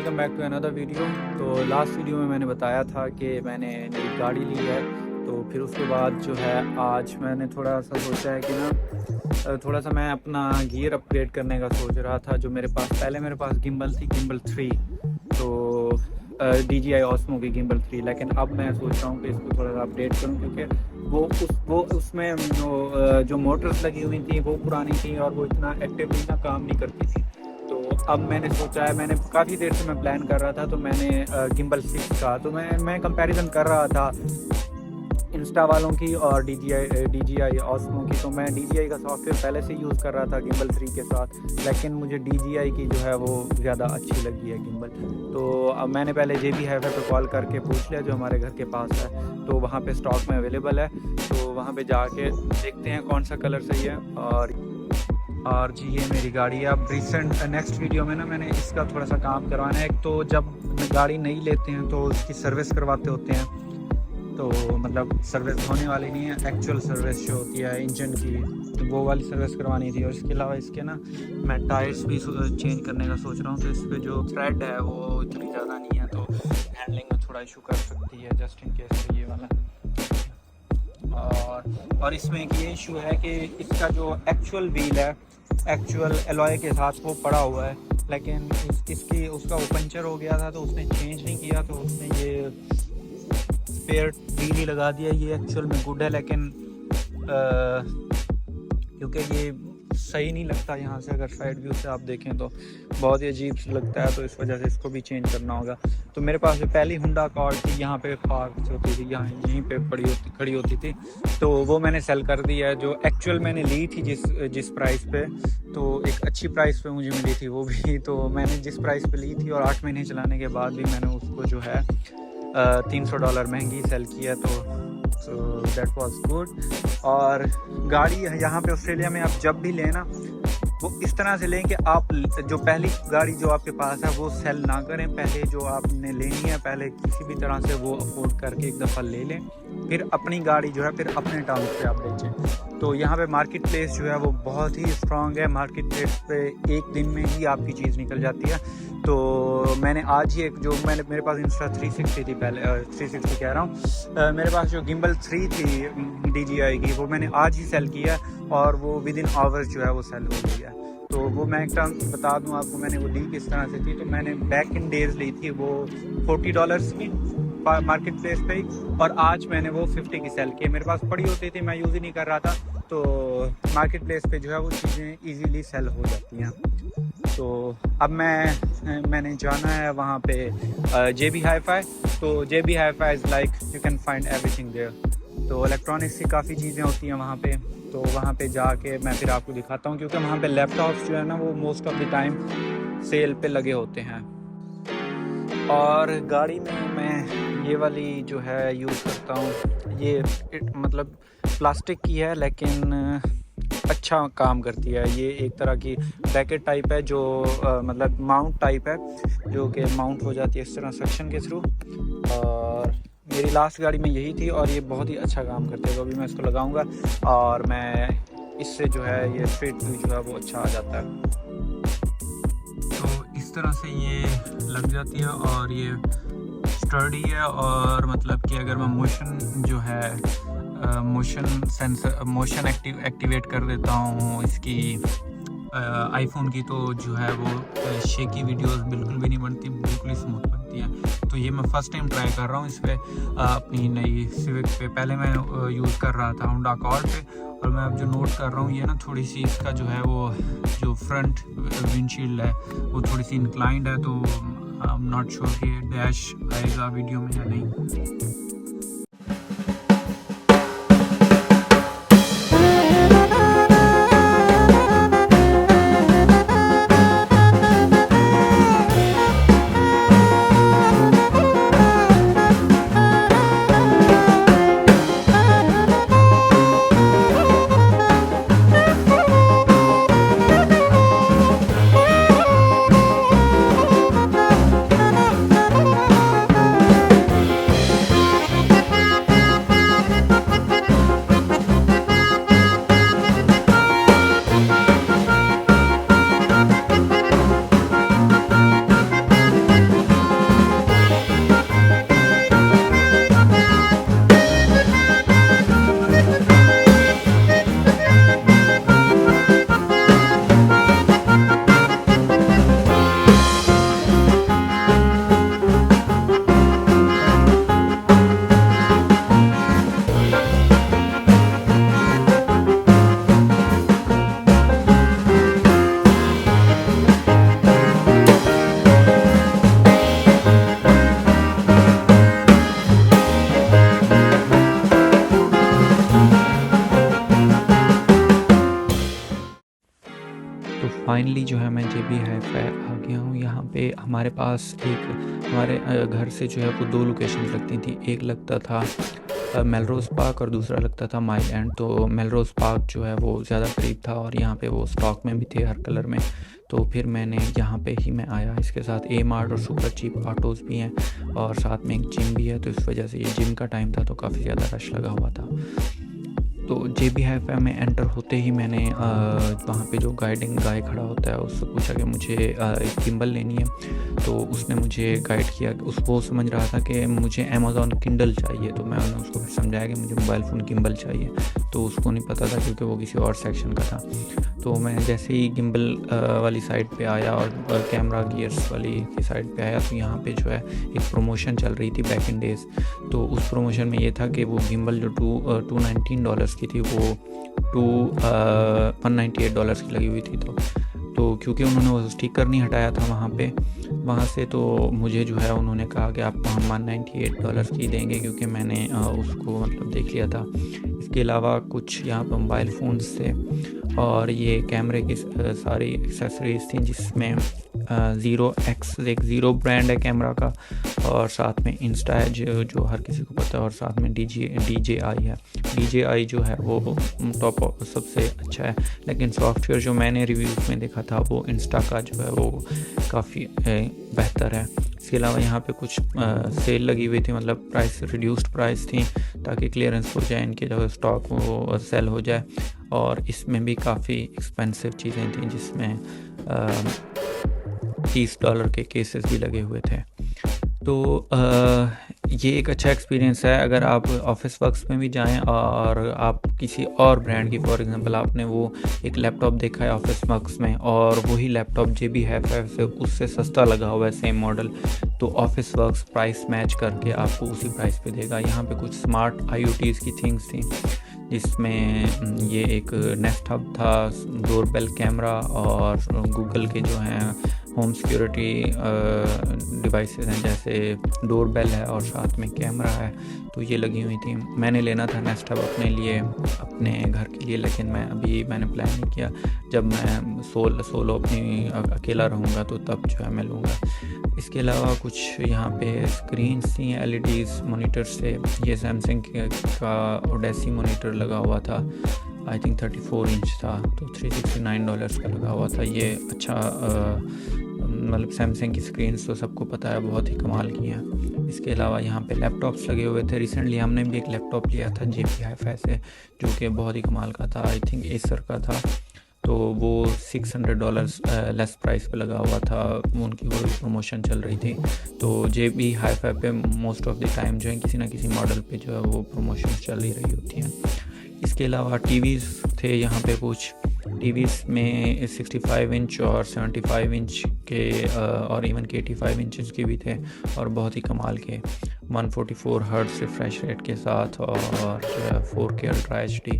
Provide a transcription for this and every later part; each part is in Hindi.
Welcome back to another video. तो लास्ट वीडियो में मैंने बताया था कि मैंने नई गाड़ी ली है। तो फिर उसके बाद जो है आज मैंने थोड़ा सा सोचा है कि ना थोड़ा सा मैं अपना गियर अपग्रेड करने का सोच रहा था। जो मेरे पास पहले मेरे पास गिम्बल थी, गिम्बल 3, तो DJI Osmo की गिम्बल 3। लेकिन अब मैं सोच रहा हूँ कि इसको थोड़ा सा अपडेट करूँ, क्योंकि वो उसमें जो मोटर्स लगी हुई थी वो पुरानी थी और वो इतना एक्टिवली ना काम नहीं करती थी। तो अब मैंने सोचा है, मैंने काफ़ी देर से मैं प्लान कर रहा था, तो मैंने गिम्बल 6 का तो मैं कंपैरिजन कर रहा था इंस्टा वालों की और DJI Osmo की। तो मैं DJI का सॉफ्टवेयर पहले से यूज़ कर रहा था गिम्बल 3 के साथ, लेकिन मुझे DJI की जो है वो ज़्यादा अच्छी लगी है गिम्बल। तो अब मैंने पहले JB हाईफाई पे कॉल करके पूछ लिया जो हमारे घर के पास है, तो वहाँ पे स्टॉक में अवेलेबल है। तो वहाँ पे जाके देखते हैं कौन सा कलर सही है। और जी ये मेरी गाड़ी है। अब नेक्स्ट वीडियो में ना मैंने इसका थोड़ा सा काम करवाना है। एक तो जब गाड़ी नहीं लेते हैं तो उसकी सर्विस करवाते होते हैं, तो मतलब सर्विस होने वाली नहीं है, एक्चुअल सर्विस जो होती है इंजन की, तो वो वाली सर्विस करवानी थी। और इसके अलावा इसके ना मैं टायर्स भी चेंज करने का सोच रहा हूँ। तो इस पर जो थ्रेड है वो इतनी ज़्यादा नहीं है, तो हैंडलिंग में थोड़ा इशू कर सकती है, जस्ट इन केस। ये वाला और इसमें एक ये इशू है कि इसका जो एक्चुअल व्हील है, एक्चुअल एलॉय के साथ वो पड़ा हुआ है, लेकिन इसकी उसका वो पंचर हो गया था तो उसने चेंज नहीं किया, तो उसने ये स्पेयर व्हील ही लगा दिया। ये एक्चुअल में गुड है, लेकिन क्योंकि ये सही नहीं लगता यहाँ से, अगर साइड व्यू से आप देखें तो बहुत ही अजीब लगता है, तो इस वजह से इसको भी चेंज करना होगा। तो मेरे पास जो पहली हुंडा अकॉर्ड थी, यहाँ पे पार्क होती थी, यहाँ यहीं पे खड़ी होती थी, तो वो मैंने सेल कर दी है। जो एक्चुअल मैंने ली थी जिस प्राइस पे, तो एक अच्छी प्राइस पे मुझे मिली थी वो भी। तो मैंने जिस प्राइस पे ली थी और 8 महीने चलाने के बाद भी मैंने उसको जो है $300 महंगी सेल किया, तो दैट वाज गुड। और गाड़ी यहाँ पे ऑस्ट्रेलिया में आप जब भी लें ना, वो इस तरह से लें कि आप जो पहली गाड़ी जो आपके पास है वो सेल ना करें। पहले जो आपने लेनी है, पहले किसी भी तरह से वो अफोर्ड करके एक दफ़ा ले लें, फिर अपनी गाड़ी जो है फिर अपने टर्म्स पे आप बेचें। तो यहाँ पे मार्केट प्लेस जो है वो बहुत ही स्ट्रॉन्ग है। मार्केट प्लेस पे एक दिन में ही आपकी चीज़ निकल जाती है। तो मैंने आज ही एक जो मेरे पास इंस्टा 360 थी, पहले 360 कह रहा हूँ, मेरे पास जो गिम्बल 3 थी DJI की, वो मैंने आज ही सेल किया और वो विद इन आवर्स जो है वो सेल हो गई है। तो वो मैं एक टाइम बता दूं आपको, मैंने वो ली किस तरह से थी। तो मैंने बैक इन डेज ली थी वो $40 की मार्केट प्लेस पे ही, और आज मैंने वो 50 की सेल की। मेरे पास पड़ी होती थी, मैं यूज़ ही नहीं कर रहा था, तो मार्केट प्लेस पे जो है वो चीज़ें ईजीली सेल हो जाती हैं। तो अब मैंने जाना है वहाँ पे JB हाईफाई। तो JB hi fi is like you can find everything there. तो इलेक्ट्रॉनिक्स की काफ़ी चीज़ें होती हैं वहाँ पे, तो वहाँ पे जाके मैं फिर आपको दिखाता हूँ, क्योंकि वहाँ पे लैपटॉप्स जो है ना वो most of the time sale पे लगे होते हैं। और गाड़ी में मैं ये वाली जो है यूज़ करता हूँ, ये मतलब प्लास्टिक की है, लेकिन अच्छा काम करती है। ये एक तरह की ब्रैकेट टाइप है, जो मतलब माउंट टाइप है, जो कि माउंट हो जाती है इस तरह सक्शन के थ्रू। और मेरी लास्ट गाड़ी में यही थी और ये बहुत ही अच्छा काम करती है। तो अभी मैं इसको लगाऊंगा और मैं इससे जो है ये स्ट्रीट व्यू जो है वो अच्छा आ जाता है। तो इस तरह से ये लग जाती है और ये स्टर्डी है। और मतलब कि अगर मैं मोशन जो है मोशन एक्टिवेट कर देता हूँ इसकी आईफोन की, तो जो है वो शेकी वीडियोस बिल्कुल भी नहीं बनती, बिल्कुल ही स्मूथ बनती है। तो ये मैं फ़र्स्ट टाइम ट्राई कर रहा हूँ इस पर अपनी नई सिविक पे। पहले मैं यूज़ कर रहा था होंडा अकॉर्ड पे, और मैं अब जो नोट कर रहा हूँ ये ना थोड़ी सी इसका जो है वो जो फ्रंट विंडशील्ड है वो थोड़ी सी इंक्लाइंड है, तो आई एम नॉट श्योर कि डैश आएगा वीडियो में या नहीं। तो फाइनली जो है मैं JB Hi-Fi आ गया हूँ। यहाँ पे हमारे पास एक हमारे घर से जो है वो 2 लोकेशंस लगती थी। एक लगता था मेलरोज़ पार्क और दूसरा लगता था माइल एंड। तो मेलरोज़ पार्क जो है वो ज़्यादा करीब था और यहाँ पे वो स्टॉक में भी थे हर कलर में। तो फिर मैंने यहाँ पे ही मैं आया। इसके साथ A मार्ट और सुपर चीप ऑटोज़ भी हैं और साथ में एक जिम भी है। तो इस वजह से ये जिम का टाइम था तो काफ़ी ज़्यादा रश लगा हुआ था। तो JB Hi-Fi में एंटर होते ही मैंने वहाँ पे जो गाइडिंग गाय खड़ा होता है उससे पूछा कि मुझे एक गिम्बल लेनी है। तो उसने मुझे गाइड किया। वो समझ रहा था कि मुझे अमेज़ॉन किंडल चाहिए। तो मैंने उसको फिर समझाया कि मुझे मोबाइल फ़ोन गिम्बल चाहिए। तो उसको नहीं पता था क्योंकि वो किसी और सेक्शन का था। तो मैं जैसे ही गिम्बल वाली साइड पे आया और कैमरा गियर्स वाली की साइड पे आया तो यहाँ पे जो है एक प्रमोशन चल रही थी बैक इन डेज़। तो उस प्रमोशन में ये था कि वो गिम्बल जो $219 की थी वो $198 की लगी हुई थी। तो क्योंकि उन्होंने वो स्टिकर नहीं हटाया था वहाँ से तो मुझे जो है उन्होंने कहा कि आपको हम $198 की देंगे क्योंकि मैंने उसको मतलब देख लिया था। इसके अलावा कुछ यहाँ पर मोबाइल फ़ोन्स थे और ये कैमरे की सारी एक्सेसरीज़ थी जिसमें एक ज़ीरो ब्रांड है कैमरा का और साथ में इंस्टा है जो हर किसी को पता है और साथ में DJI है। DJI जो है वो टॉप सबसे अच्छा है, लेकिन सॉफ्टवेयर जो मैंने रिव्यूज़ में देखा था वो इंस्टा का जो है वो काफ़ी बेहतर है। इसके अलावा यहाँ पे कुछ सेल लगी हुई थी, मतलब रिड्यूस्ड प्राइस थी ताकि क्लियरेंस हो जाए, इनके जो स्टॉक वो सेल हो जाए। और इसमें भी काफ़ी एक्सपेंसिव चीज़ें थी जिसमें $30 के केसेस भी लगे हुए थे। तो ये एक अच्छा एक्सपीरियंस है अगर आप ऑफिस वर्क्स में भी जाएं और आप किसी और ब्रांड की, फॉर एग्जांपल आपने वो एक लैपटॉप देखा है ऑफिस वर्क्स में और वही लैपटॉप JB Hi-Fi से उससे सस्ता लगा हुआ है सेम मॉडल, तो ऑफिस वर्क्स प्राइस मैच करके आपको उसी प्राइस पे देगा। यहाँ पे कुछ स्मार्ट IoTs की थिंग्स थी जिसमें ये एक नेस्ट हब था, डोरबेल कैमरा और गूगल के जो हैं होम सिक्योरिटी डिवाइसेस हैं जैसे डोरबेल है और साथ में कैमरा है, तो ये लगी हुई थी। मैंने लेना था नेस्ट हब अपने लिए, अपने घर के लिए, लेकिन मैंने प्लान नहीं किया। जब मैं सोलो अपनी अकेला रहूँगा तो तब जो है मैं लूँगा। इसके अलावा कुछ यहाँ पे स्क्रीन्स थी, LEDs मॉनिटर्स थे। ये सैमसंग का ओडेसी मॉनिटर लगा हुआ था, आई थिंक 34 इंच था, तो $369 का लगा हुआ था। ये अच्छा मतलब सैमसंग की स्क्रीन्स तो सबको पता है बहुत ही कमाल की हैं। इसके अलावा यहाँ पे लैपटॉप्स लगे हुए थे। रिसेंटली हमने भी एक लैपटॉप लिया था JB Hi-Fi से जो कि बहुत ही कमाल का था, आई थिंक एसर का था, तो वो $600 लेस प्राइस पे लगा हुआ था। उनकी कोई प्रमोशन चल रही थी, तो JB Hi-Fi पे मोस्ट ऑफ द टाइम जो है किसी ना किसी मॉडल पे जो है वो प्रमोशन चल ही रही होती हैं। इसके अलावा टीवीज़ थे यहाँ पे। कुछ टीवीज़ में 65 इंच और 75 इंच के और इवन के 85 इंच के भी थे और बहुत ही कमाल के 144 हर्ट्ज़ रिफ्रेश रेट के साथ और जो है 4K अल्ट्रा HD,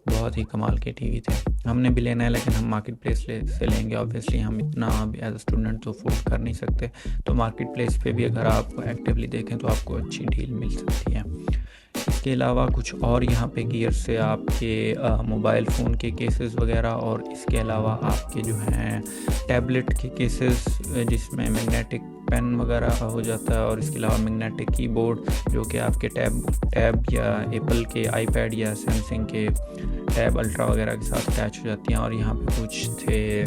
बहुत ही कमाल के टीवी थे। हमने भी लेना है लेकिन हम मार्केट प्लेस से लेंगे, ऑब्वियसली हम इतना एज अ स्टूडेंट तो अफोर्ड कर नहीं सकते, तो मार्केट प्लेस पे भी अगर आप एक्टिवली देखें तो आपको अच्छी डील मिल सकती है। इसके अलावा कुछ और यहाँ पे गियर से आपके मोबाइल फ़ोन के केसेस वगैरह और इसके अलावा आपके जो हैं टैबलेट के केसेस जिसमें मैग्नेटिक पेन वगैरह हो जाता है और इसके अलावा मैग्नेटिक कीबोर्ड जो कि आपके टैब या एप्पल के आईपैड या सैमसंग के टैब अल्ट्रा वगैरह के साथ अटैच हो जाती हैं। और यहाँ पे कुछ थे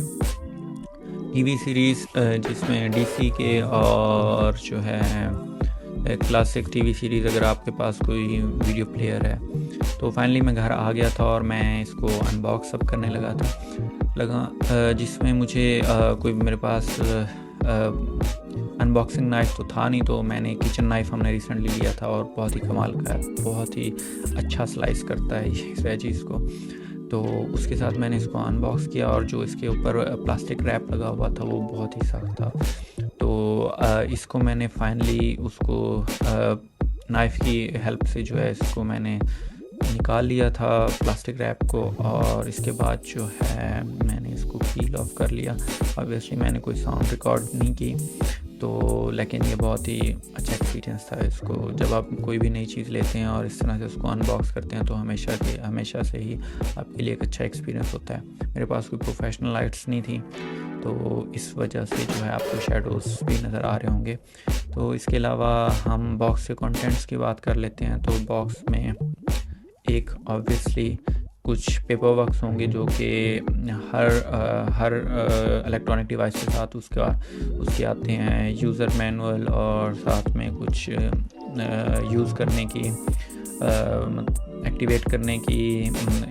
टीवी सीरीज़ जिसमें DC के और जो है क्लासिक टीवी सीरीज़, अगर आपके पास कोई वीडियो प्लेयर है। तो फाइनली मैं घर आ गया था और मैं इसको अनबॉक्स सब करने लगा जिसमें मुझे कोई मेरे पास अनबॉक्सिंग नाइफ़ तो था नहीं, तो मैंने किचन नाइफ़ हमने रिसेंटली लिया था और बहुत ही कमाल का है, बहुत ही अच्छा स्लाइस करता है इस वेजीज़ को। तो उसके साथ मैंने इसको अनबॉक्स किया और जो इसके ऊपर प्लास्टिक रैप लगा हुआ था वो बहुत ही सख्त था। तो इसको मैंने फाइनली उसको नाइफ़ की हेल्प से जो है इसको मैंने निकाल लिया था प्लास्टिक रैप को, और इसके बाद जो है मैंने इसको पील ऑफ कर लिया। ऑब्वियसली मैंने कोई साउंड रिकॉर्ड नहीं की, तो लेकिन ये बहुत ही अच्छा एक्सपीरियंस था। इसको जब आप कोई भी नई चीज़ लेते हैं और इस तरह से उसको अनबॉक्स करते हैं तो हमेशा से ही आपके लिए एक अच्छा एक्सपीरियंस होता है। मेरे पास कोई प्रोफेशनल लाइट्स नहीं थी, तो इस वजह से जो है आपको शेडोज़ भी नज़र आ रहे होंगे। तो इसके अलावा हम बॉक्स के कंटेंट्स की बात कर लेते हैं। तो बॉक्स में एक ऑब्वियसली कुछ पेपर वर्क्स होंगे जो कि हर इलेक्ट्रॉनिक डिवाइस के साथ उसके आते हैं, यूज़र मैनुअल और साथ में कुछ यूज़ करने की एक्टिवेट करने की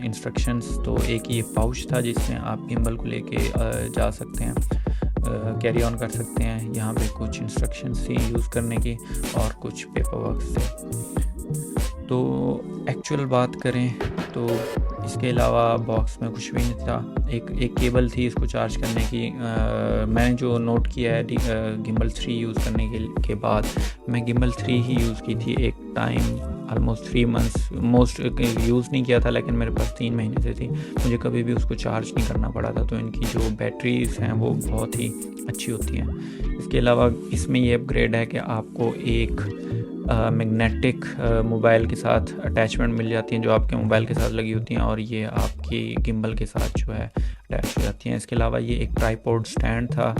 इंस्ट्रक्शंस। तो एक ये पाउच था जिसमें आप गिम्बल को लेके जा सकते हैं, कैरी ऑन कर सकते हैं। यहाँ पे कुछ इंस्ट्रक्शंस थी यूज़ करने की और कुछ पेपर वर्क्स थे। तो एक्चुअल बात करें तो इसके अलावा बॉक्स में कुछ भी नहीं था। एक केबल थी इसको चार्ज करने की। मैंने जो नोट किया है गिम्बल 3 यूज़ करने के बाद मैं गिम्बल 3 ही यूज़ की थी एक time, almost 3 months most use नहीं किया था, लेकिन मेरे पास 3 महीने से थी। मुझे कभी भी उसको चार्ज नहीं करना पड़ा था। तो इनकी जो बैटरीज़ हैं वो बहुत ही अच्छी होती हैं। इसके अलावा इसमें ये अपग्रेड है कि आपको एक मैग्नेटिक मोबाइल के साथ अटैचमेंट मिल जाती हैं जो आपके मोबाइल के साथ लगी होती हैं, और ये आपकी गिम्बल के साथ जो है अटैच हो जाती हैं। इसके अलावा ये एक ट्राइपॉड स्टैंड था।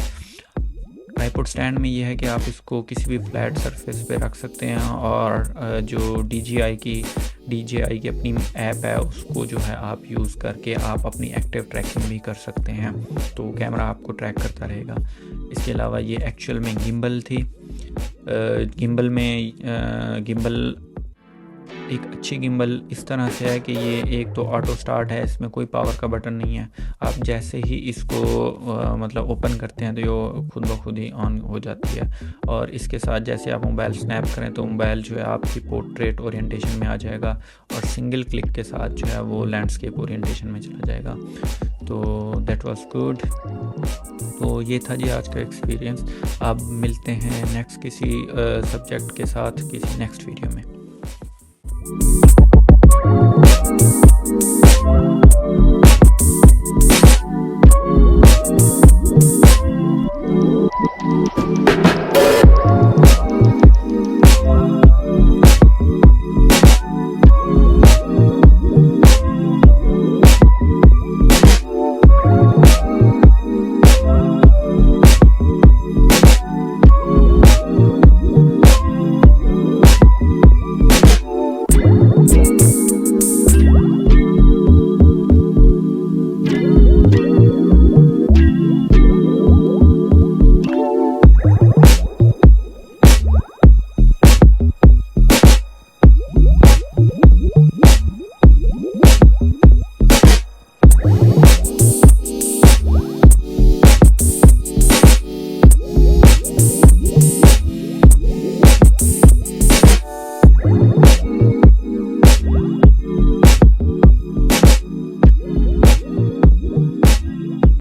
ट्राइपॉड स्टैंड में ये है कि आप इसको किसी भी फ्लैट सरफेस पे रख सकते हैं, और जो DJI की अपनी ऐप है उसको जो है आप यूज़ करके आप अपनी एक्टिव ट्रैकिंग भी कर सकते हैं, तो कैमरा आपको ट्रैक करता रहेगा। इसके अलावा ये एक्चुअल में गिम्बल थी। गिम्बल एक अच्छी गिम्बल इस तरह से है कि ये एक तो ऑटो स्टार्ट है, इसमें कोई पावर का बटन नहीं है। आप जैसे ही इसको मतलब ओपन करते हैं तो ये खुद ब खुद ही ऑन हो जाती है, और इसके साथ जैसे आप मोबाइल स्नैप करें तो मोबाइल जो है आपकी पोर्ट्रेट ओरिएंटेशन में आ जाएगा, और सिंगल क्लिक के साथ जो है वो लैंडस्केप ओरिएंटेशन में चला जाएगा। तो दैट वाज गुड। तो ये था जी आज का एक्सपीरियंस। अब मिलते हैं नेक्स्ट किसी सब्जेक्ट के साथ किसी नेक्स्ट वीडियो में।